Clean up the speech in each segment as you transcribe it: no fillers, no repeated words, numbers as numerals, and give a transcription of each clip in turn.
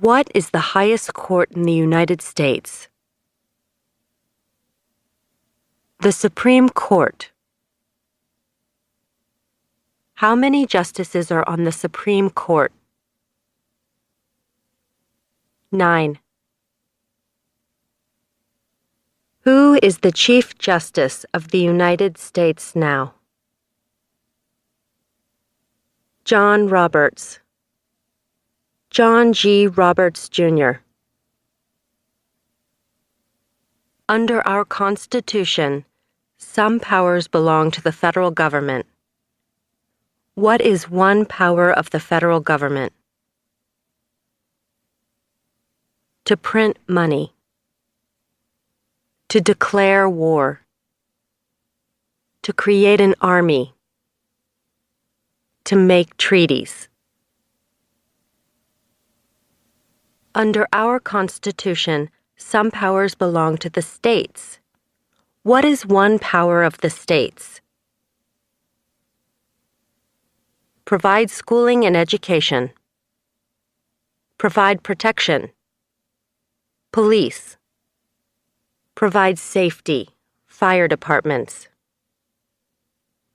What is the highest court in the United States? The Supreme Court. How many justices are on the Supreme Court? 9. Who is the Chief Justice of the United States now? John Roberts. John G. Roberts, Jr. Under our Constitution, some powers belong to the federal government. What is one power of the federal government? To print money. To declare war. To create an army. To make treaties. Under our Constitution, some powers belong to the states. What is one power of the states? Provide schooling and education. Provide protection. Police. Provide safety, fire departments.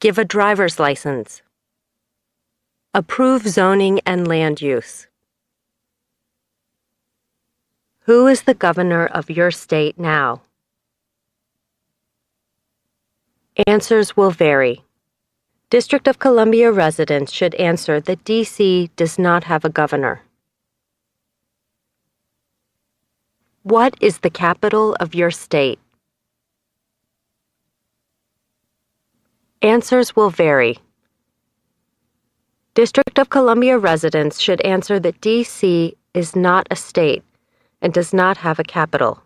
Give a driver's license. Approve zoning and land use. Who is the governor of your state now? Answers will vary. District of Columbia residents should answer that D.C. does not have a governor. What is the capital of your state? Answers will vary. District of Columbia residents should answer that D.C. is not a state and does not have a capital.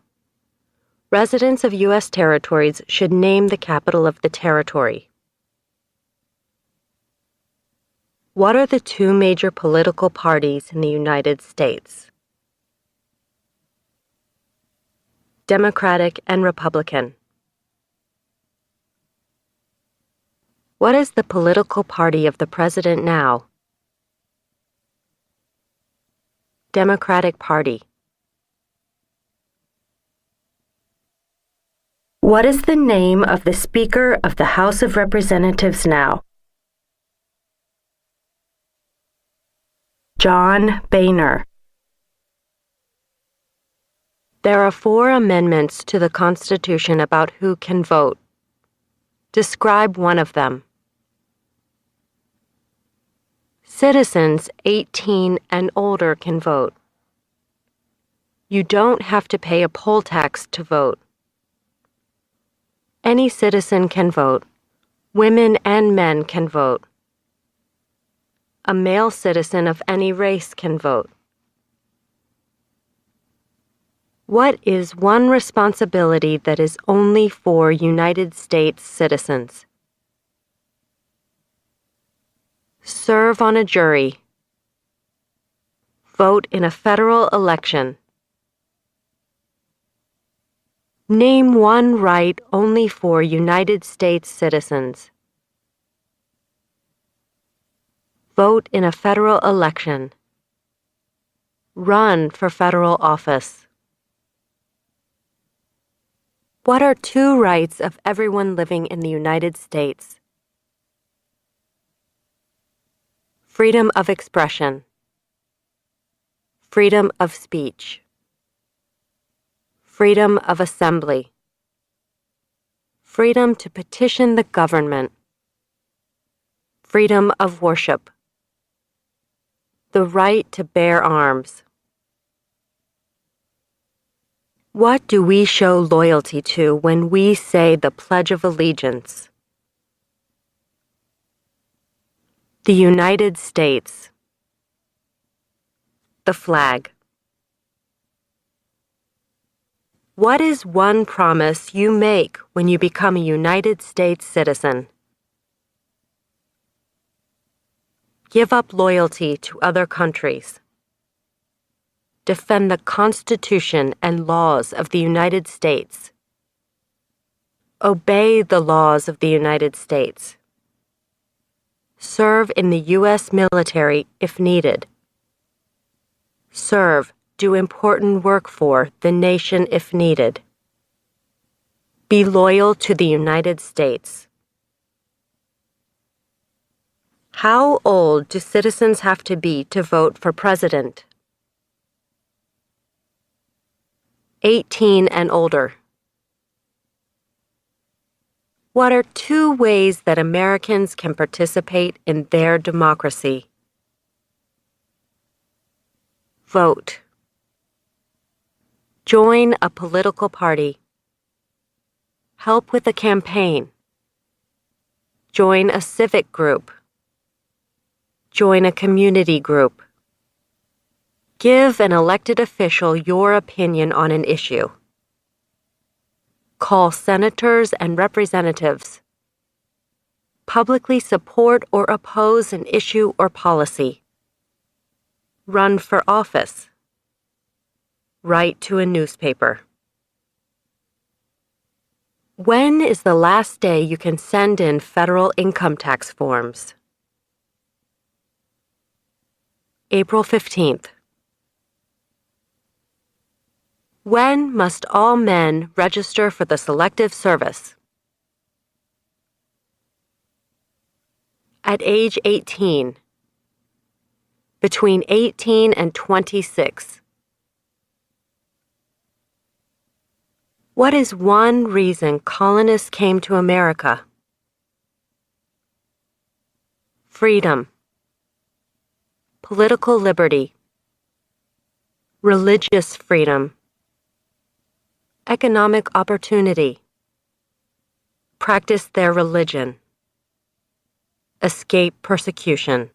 Residents of U.S. territories should name the capital of the territory. What are the two major political parties in the United States? Democratic and Republican. What is the political party of the president now? Democratic Party. What is the name of the Speaker of the House of Representatives now? John Boehner. There are 4 amendments to the Constitution about who can vote. Describe one of them. Citizens 18 and older can vote. You don't have to pay a poll tax to vote. Any citizen can vote. Women and men can vote. A male citizen of any race can vote. What is one responsibility that is only for United States citizens? Serve on a jury. Vote in a federal election. Name one right only for United States citizens. Vote in a federal election. Run for federal office. What are 2 rights of everyone living in the United States? Freedom of expression. Freedom of speech. Freedom of assembly. Freedom to petition the government. Freedom of worship. The right to bear arms. What do we show loyalty to when we say the Pledge of Allegiance? The United States. The flag. What is one promise you make when you become a United States citizen? Give up loyalty to other countries. Defend the Constitution and laws of the United States. Obey the laws of the United States. Serve in the U.S. military if needed. Serve do important work for the nation if needed. Be loyal to the United States. How old do citizens have to be to vote for president? 18 and older. What are 2 ways that Americans can participate in their democracy? Vote. Join a political party. Help with a campaign. Join a civic group. Join a community group. Give an elected official your opinion on an issue. Call senators and representatives. Publicly support or oppose an issue or policy. Run for office. Write to a newspaper. When is the last day you can send in federal income tax forms? April 15th. When must all men register for the Selective Service? At age 18. Between 18 and 26. What is one reason colonists came to America? Freedom. Political liberty. Religious freedom. Economic opportunity. Practice their religion. Escape persecution.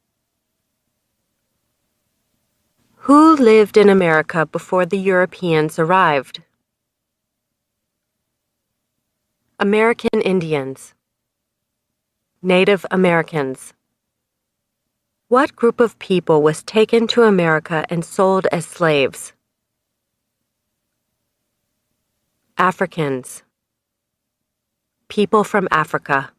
Who lived in America before the Europeans arrived? American Indians. Native Americans. What group of people was taken to America and sold as slaves? Africans. People from Africa.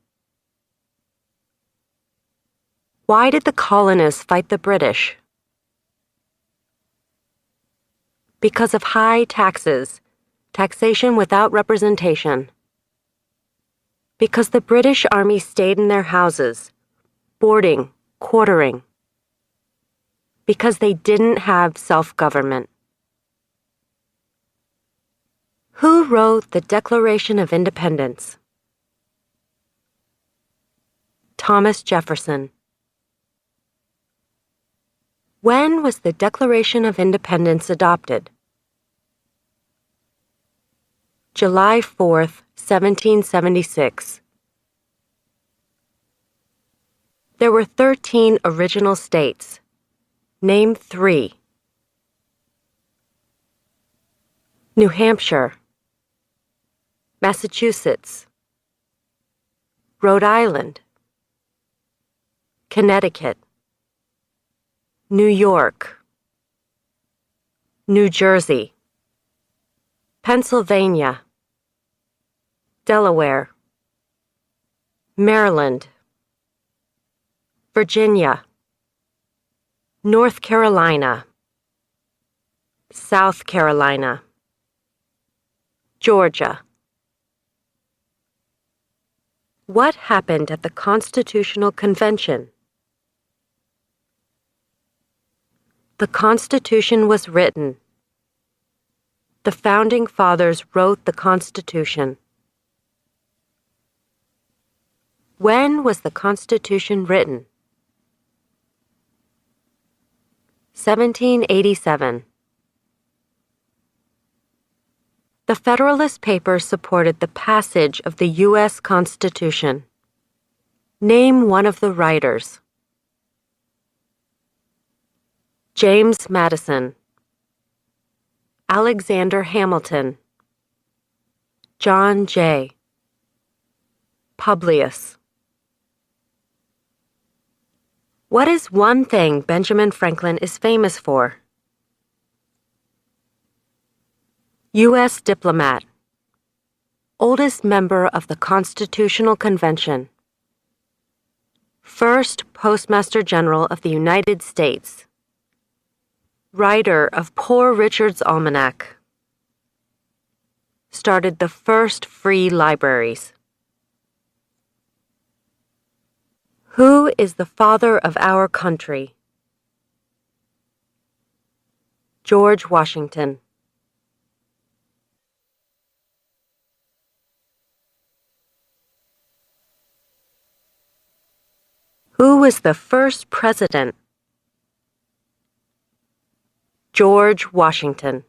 Why did the colonists fight the British? Because of high taxes, taxation without representation. Because the British Army stayed in their houses, boarding, quartering. Because they didn't have self-government. Who wrote the Declaration of Independence? Thomas Jefferson. When was the Declaration of Independence adopted? July 4th, 1776. There were 13 original states. Name 3. New Hampshire. Massachusetts. Rhode Island. Connecticut. New York. New Jersey. Pennsylvania. Delaware. Maryland. Virginia. North Carolina. South Carolina. Georgia. What happened at the Constitutional Convention? The Constitution was written. The Founding Fathers wrote the Constitution. When was the Constitution written? 1787. The Federalist Papers supported the passage of the U.S. Constitution. Name one of the writers. James Madison. Alexander Hamilton. John Jay. Publius. What is one thing Benjamin Franklin is famous for? U.S. diplomat. Oldest member of the Constitutional Convention. First Postmaster General of the United States. Writer of Poor Richard's Almanac. Started the first free libraries. Who is the father of our country? George Washington. Who was the first president? George Washington.